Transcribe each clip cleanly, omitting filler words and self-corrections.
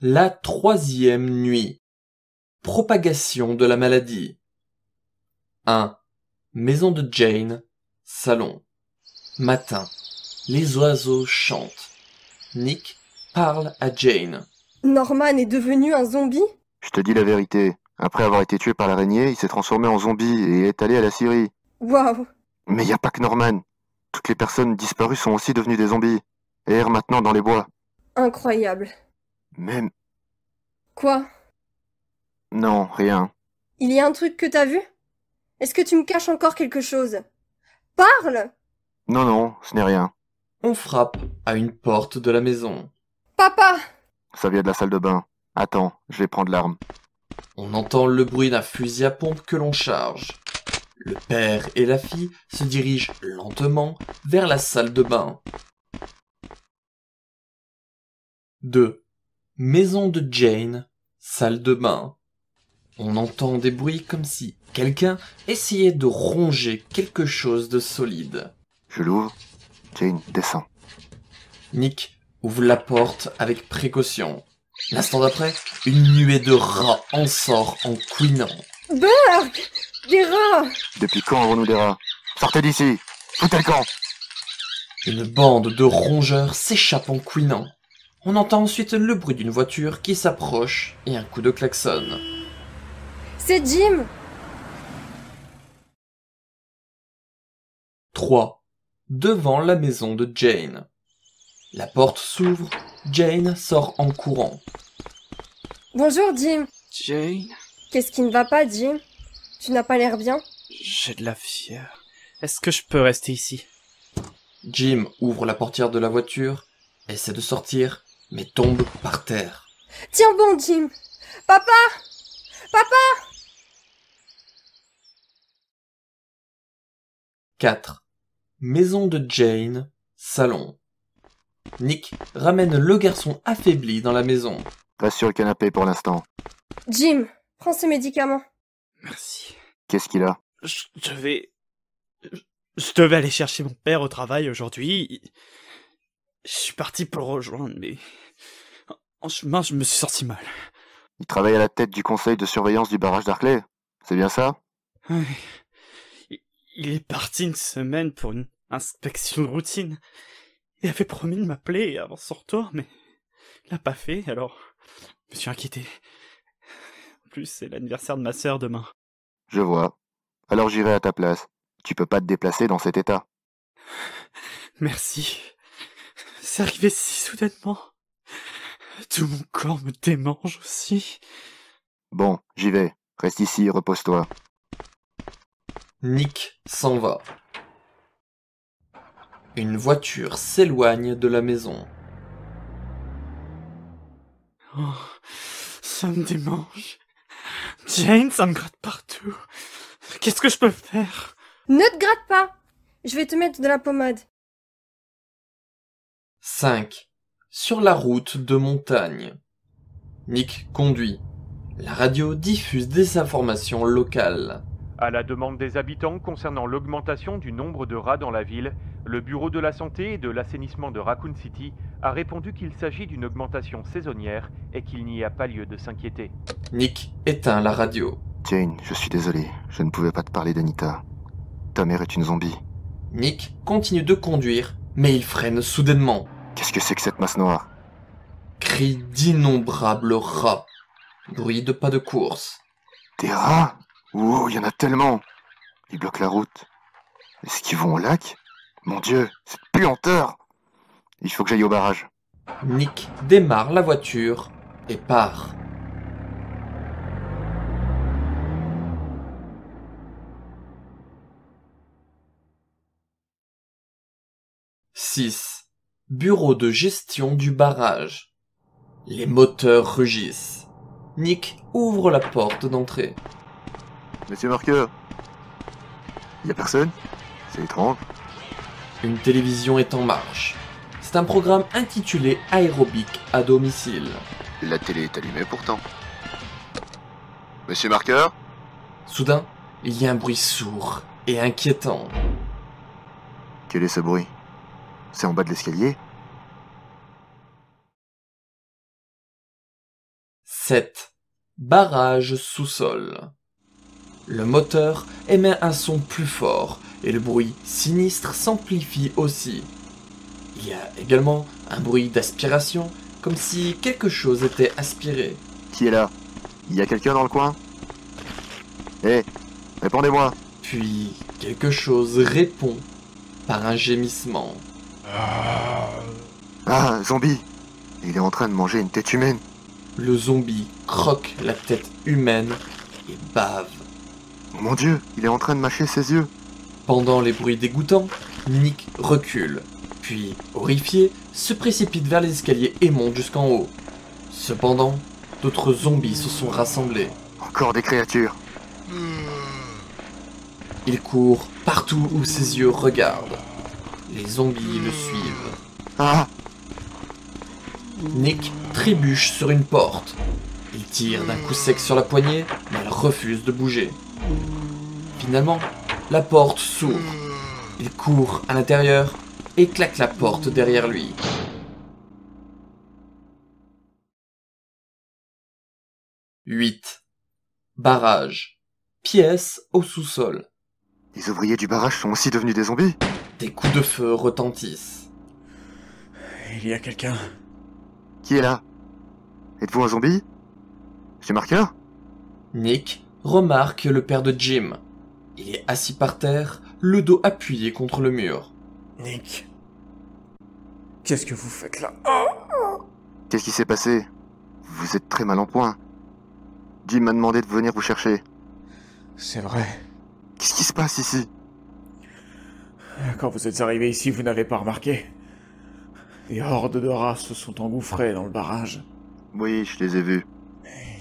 La troisième nuit. Propagation de la maladie. 1. Maison de Jane, salon. Matin. Les oiseaux chantent. Nick parle à Jane. Norman est devenu un zombie? Je te dis la vérité. Après avoir été tué par l'araignée, il s'est transformé en zombie et est allé à la Syrie. Waouh! Mais y a pas que Norman. Toutes les personnes disparues sont aussi devenues des zombies. Et errent maintenant dans les bois. Incroyable. Même... Quoi? Non, rien. Il y a un truc que t'as vu? Est-ce que tu me caches encore quelque chose? Parle! Non, ce n'est rien. On frappe à une porte de la maison. Papa! Ça vient de la salle de bain. Attends, je vais prendre l'arme. On entend le bruit d'un fusil à pompe que l'on charge. Le père et la fille se dirigent lentement vers la salle de bain. 2. Maison de Jane, salle de bain. On entend des bruits comme si quelqu'un essayait de ronger quelque chose de solide. Je l'ouvre. Jane, descends. Nick ouvre la porte avec précaution. L'instant d'après, une nuée de rats en sort en couinant. Burk! Des rats! Depuis quand avons-nous des rats? Sortez d'ici! Foutez le camp! Une bande de rongeurs s'échappe en couinant. On entend ensuite le bruit d'une voiture qui s'approche et un coup de klaxon. C'est Jim! 3. Devant la maison de Jane. La porte s'ouvre, Jane sort en courant. Bonjour Jim! Jane, Qu'est-ce qui ne va pas, Jim? Tu n'as pas l'air bien? j'ai de la fièvre. Est-ce que je peux rester ici? Jim ouvre la portière de la voiture, essaie de sortir, mais tombe par terre. Tiens bon, Jim! Papa! Papa! 4. Maison de Jane, salon. Nick ramène le garçon affaibli dans la maison. Reste sur le canapé pour l'instant. Jim, prends ces médicaments. Merci. Qu'est-ce qu'il a? Je vais... Je devais aller chercher mon père au travail aujourd'hui. Je suis parti pour le rejoindre, mais... En chemin, je me suis senti mal. Il travaille à la tête du conseil de surveillance du barrage d'Arclay. C'est bien ça? Ouais. Il est parti une semaine pour une inspection de routine. Il avait promis de m'appeler avant son retour, mais il l'a pas fait, alors je me suis inquiété. En plus, c'est l'anniversaire de ma sœur demain. Je vois. Alors j'irai à ta place. Tu peux pas te déplacer dans cet état. Merci. C'est arrivé si soudainement. Tout mon corps me démange aussi. Bon, j'y vais. Reste ici, repose-toi. Nick s'en va. Une voiture s'éloigne de la maison. Oh, ça me démange. Jane, ça me gratte partout. Qu'est-ce que je peux faire? Ne te gratte pas! Je vais te mettre de la pommade. 5. Sur la route de montagne. Nick conduit. La radio diffuse des informations locales. À la demande des habitants concernant l'augmentation du nombre de rats dans la ville, le Bureau de la Santé et de l'Assainissement de Raccoon City a répondu qu'il s'agit d'une augmentation saisonnière et qu'il n'y a pas lieu de s'inquiéter. Nick éteint la radio. Jane, je suis désolé. Je ne pouvais pas te parler d'Anita. Ta mère est une zombie. Nick continue de conduire, mais il freine soudainement. Qu'est-ce que c'est que cette masse noire? Cris d'innombrables rats. Bruit de pas de course. Des rats? Wow, il y en a tellement! Ils bloquent la route. Est-ce qu'ils vont au lac? Mon Dieu, cette puanteur! Il faut que j'aille au barrage. Nick démarre la voiture et part. « 6. Bureau de gestion du barrage. Les moteurs rugissent. Nick ouvre la porte d'entrée. Monsieur Marqueur? Y a personne? C'est étrange. Une télévision est en marche. C'est un programme intitulé Aérobic à domicile. La télé est allumée pourtant. Monsieur Marqueur? Soudain, il y a un bruit sourd et inquiétant. Quel est ce bruit? C'est en bas de l'escalier? 7. Barrage sous-sol. Le moteur émet un son plus fort et le bruit sinistre s'amplifie aussi. Il y a également un bruit d'aspiration, comme si quelque chose était aspiré. Qui est là? Il y a quelqu'un dans le coin? Hé, répondez-moi. Puis quelque chose répond par un gémissement. Ah, zombie. Il est en train de manger une tête humaine. Le zombie croque la tête humaine et bave. Oh mon Dieu, il est en train de mâcher ses yeux. Pendant les bruits dégoûtants, Nick recule, puis, horrifié, se précipite vers les escaliers et monte jusqu'en haut. Cependant, d'autres zombies se sont rassemblés. Encore des créatures. Il court partout où ses yeux regardent. Les zombies le suivent. Ah, Nick trébuche sur une porte. Il tire d'un coup sec sur la poignée, mais elle refuse de bouger. Finalement, la porte s'ouvre. Il court à l'intérieur et claque la porte derrière lui. « 8. Barrage. Pièce au sous-sol. les ouvriers du barrage sont aussi devenus des zombies? Des coups de feu retentissent. Il y a quelqu'un. Qui est là? Êtes-vous un zombie? Monsieur Marker? Nick remarque le père de Jim. Il est assis par terre, le dos appuyé contre le mur. Nick. Qu'est-ce que vous faites là? Qu'est-ce qui s'est passé? Vous êtes très mal en point. Jim m'a demandé de venir vous chercher. C'est vrai. Qu'est-ce qui se passe ici? Quand vous êtes arrivé ici, vous n'avez pas remarqué. Des hordes de rats se sont engouffrés dans le barrage. Oui, je les ai vus.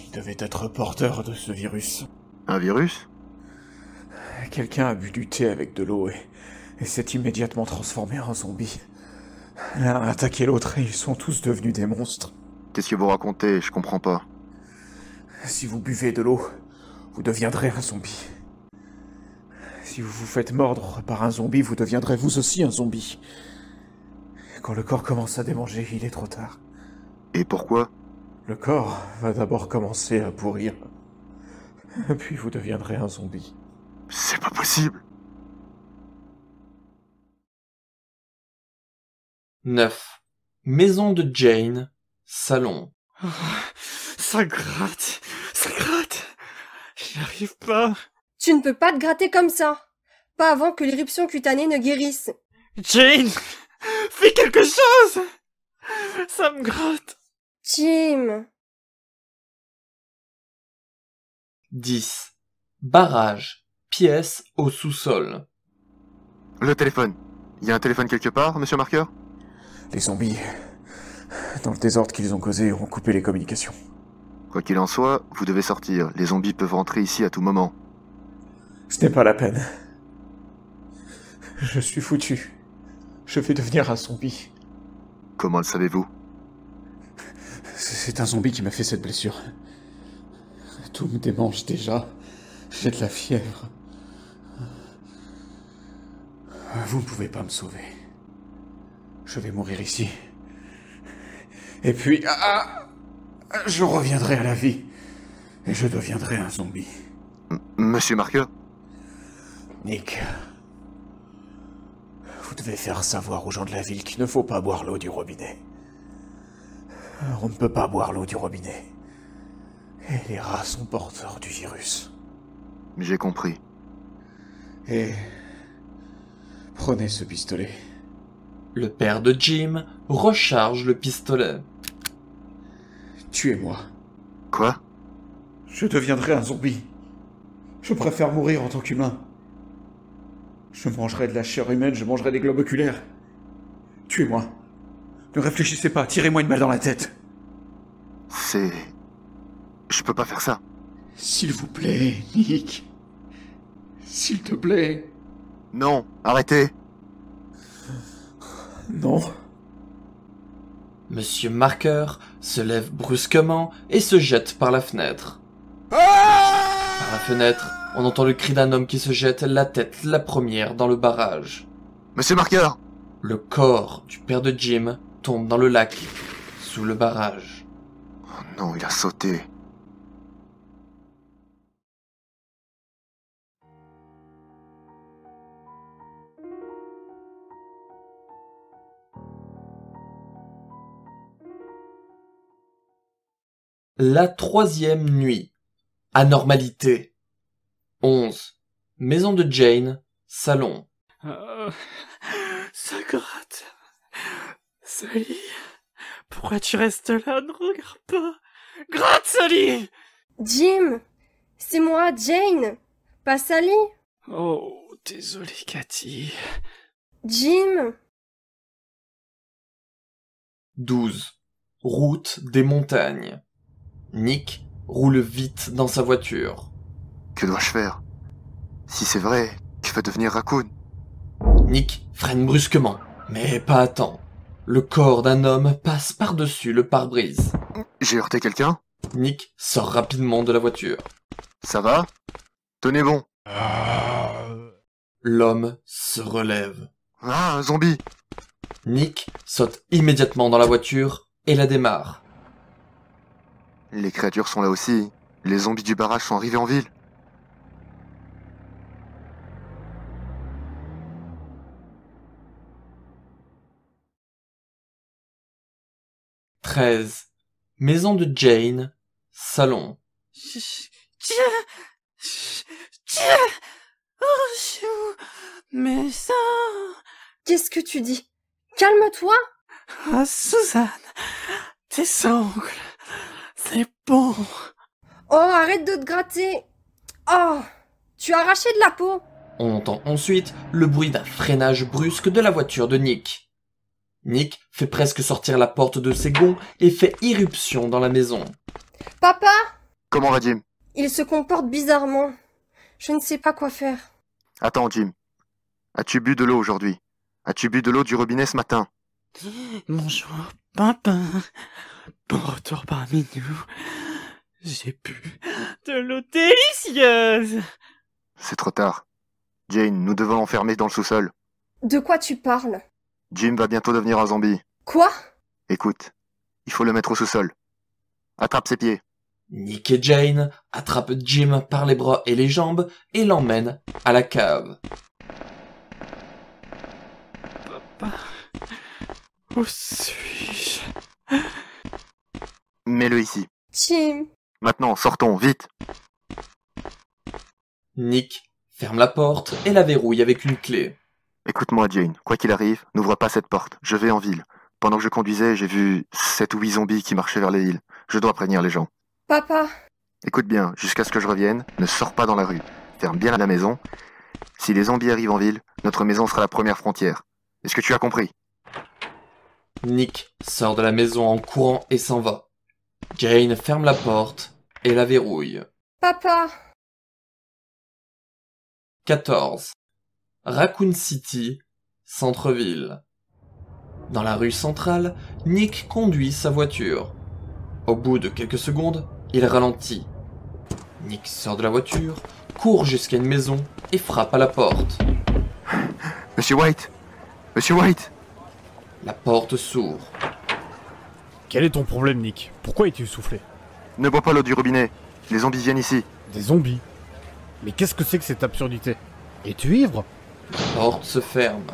Ils devaient être porteurs de ce virus. Un virus? Quelqu'un a bu du thé avec de l'eau et s'est immédiatement transformé en zombie. L'un a attaqué l'autre et ils sont tous devenus des monstres. Qu'est-ce que vous racontez? Je comprends pas. Si vous buvez de l'eau, vous deviendrez un zombie. Si vous vous faites mordre par un zombie, vous deviendrez vous aussi un zombie. Quand le corps commence à démanger, il est trop tard. Et pourquoi? Le corps va d'abord commencer à pourrir. Puis vous deviendrez un zombie. C'est pas possible. 9. Maison de Jane, salon. Ça gratte. Ça gratte. J'y arrive pas. Tu ne peux pas te gratter comme ça. Pas avant que l'éruption cutanée ne guérisse. Jane, fais quelque chose. Ça me gratte. Jim. 10. Barrage. Pièce au sous-sol. Le téléphone. Il y a un téléphone quelque part, monsieur Marker? Les zombies, dans le désordre qu'ils ont causé, ont coupé les communications. Quoi qu'il en soit, vous devez sortir. Les zombies peuvent rentrer ici à tout moment. Ce n'est pas la peine. Je suis foutu. Je vais devenir un zombie. Comment le savez-vous? C'est un zombie qui m'a fait cette blessure. Tout me démange déjà. J'ai de la fièvre. Vous ne pouvez pas me sauver. Je vais mourir ici. Et puis... je reviendrai à la vie. Et je deviendrai un zombie. Monsieur Marker? Nick, vous devez faire savoir aux gens de la ville qu'il ne faut pas boire l'eau du robinet. On ne peut pas boire l'eau du robinet. Et les rats sont porteurs du virus. J'ai compris. Et... prenez ce pistolet. Le père de Jim recharge le pistolet. Tuez-moi. Quoi? Je deviendrai un zombie. Je préfère mourir en tant qu'humain. Je mangerai de la chair humaine, je mangerai des globes oculaires. Tuez-moi. Ne réfléchissez pas, tirez-moi une balle dans la tête. C'est... Je peux pas faire ça. S'il vous plaît, Nick. S'il te plaît. Non, arrêtez. Non. Monsieur Marker se lève brusquement et se jette par la fenêtre. Par la fenêtre, on entend le cri d'un homme qui se jette la tête la première dans le barrage. Monsieur Marker! Le corps du père de Jim tombe dans le lac, sous le barrage. Oh non, il a sauté. La troisième nuit. Anormalité. 11. Maison de Jane, salon. Ça gratte. Sally, pourquoi tu restes là? Ne regarde pas. Gratte, Sally! Jim, c'est moi, Jane, pas Sally. Oh, désolé, Cathy. Jim, 12. Route des montagnes. Nick roule vite dans sa voiture. Que dois-je faire? Si c'est vrai, que va devenir Raccoon? Nick freine brusquement, mais pas à temps. Le corps d'un homme passe par-dessus le pare-brise. J'ai heurté quelqu'un? Nick sort rapidement de la voiture. Ça va? Tenez bon. L'homme se relève. Ah, un zombie! Nick saute immédiatement dans la voiture et la démarre. Les créatures sont là aussi. Les zombies du barrage sont arrivés en ville. « 13. Maison de Jane, salon. Mais ça... qu'est-ce que tu dis? Calme-toi. Ah, Suzanne, tes ongles, c'est bon. Oh, arrête de te gratter. Oh, tu as arraché de la peau. On entend ensuite le bruit d'un freinage brusque de la voiture de Nick. Nick fait presque sortir la porte de ses gonds et fait irruption dans la maison. Papa, Comment va Jim? il se comporte bizarrement. Je ne sais pas quoi faire. Attends, Jim. As-tu bu de l'eau aujourd'hui? As-tu bu de l'eau du robinet ce matin? Bonjour, papa. Bon retour parmi nous. J'ai bu de l'eau délicieuse. C'est trop tard. Jane, nous devons l'enfermer dans le sous-sol. De quoi tu parles? Jim va bientôt devenir un zombie. Quoi? Écoute, il faut le mettre au sous-sol. Attrape ses pieds. Nick et Jane attrapent Jim par les bras et les jambes et l'emmènent à la cave. Papa, où suis-je? Mets-le ici. Jim, Maintenant, sortons, vite. Nick ferme la porte et la verrouille avec une clé. Écoute-moi, Jane. Quoi qu'il arrive, n'ouvre pas cette porte. Je vais en ville. Pendant que je conduisais, j'ai vu 7 ou 8 zombies qui marchaient vers les villes. Je dois prévenir les gens. papa, Écoute bien, jusqu'à ce que je revienne, ne sors pas dans la rue. Ferme bien la maison. Si les zombies arrivent en ville, notre maison sera la première frontière. Est-ce que tu as compris? Nick sort de la maison en courant et s'en va. Jane ferme la porte et la verrouille. papa. 14. Raccoon City, centre-ville. Dans la rue centrale, Nick conduit sa voiture. Au bout de quelques secondes, il ralentit. Nick sort de la voiture, court jusqu'à une maison et frappe à la porte. Monsieur White! Monsieur White! La porte s'ouvre. Quel est ton problème, Nick? Pourquoi es-tu soufflé? Ne bois pas l'eau du robinet. Les zombies viennent ici. Des zombies? Mais qu'est-ce que c'est que cette absurdité? Es-tu ivre? La porte se ferme.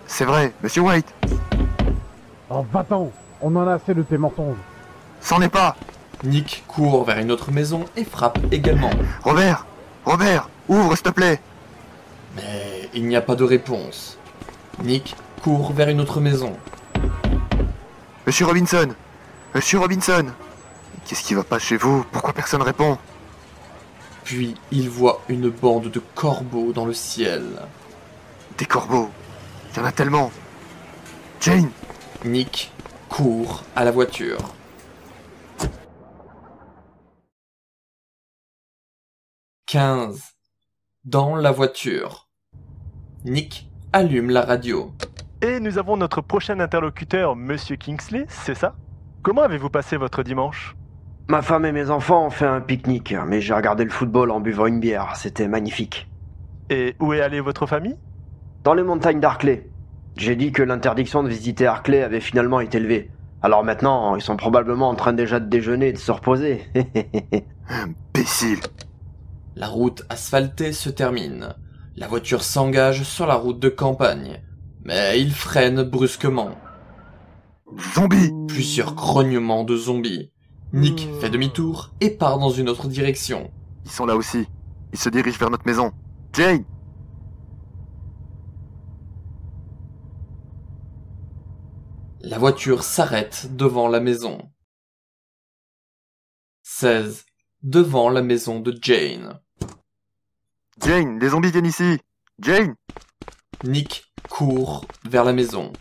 C'est vrai, Monsieur White! Oh, va-t'en! On en a assez de tes mensonges. C'en est pas! Nick court vers une autre maison et frappe également. Robert! Robert! Ouvre, s'il te plaît! Mais il n'y a pas de réponse. Nick court vers une autre maison. Monsieur Robinson! Monsieur Robinson! Qu'est-ce qui va pas chez vous? Pourquoi personne répond? Puis il voit une bande de corbeaux dans le ciel. Des corbeaux! Il y en a tellement! Jane! Nick court à la voiture. « 15. Dans la voiture. Nick allume la radio. Et nous avons notre prochain interlocuteur, Monsieur Kingsley, c'est ça? Comment avez-vous passé votre dimanche? Ma femme et mes enfants ont fait un pique-nique, mais j'ai regardé le football en buvant une bière, c'était magnifique. Et où est allée votre famille? Dans les montagnes d'Arclay. J'ai dit que l'interdiction de visiter Arclay avait finalement été levée. Alors maintenant, ils sont probablement en train déjà de déjeuner et de se reposer. Imbécile! La route asphaltée se termine. La voiture s'engage sur la route de campagne. Mais il freine brusquement. Zombie! Plusieurs grognements de zombies. Nick fait demi-tour et part dans une autre direction. Ils sont là aussi. Ils se dirigent vers notre maison. Jane! La voiture s'arrête devant la maison. 16. Devant la maison de Jane. Jane, les zombies viennent ici! Jane! Nick court vers la maison.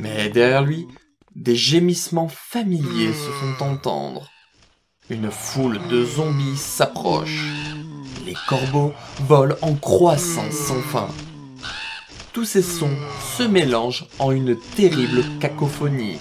Mais derrière lui, des gémissements familiers se font entendre. Une foule de zombies s'approche. Les corbeaux volent en croissance sans fin. Tous ces sons se mélangent en une terrible cacophonie.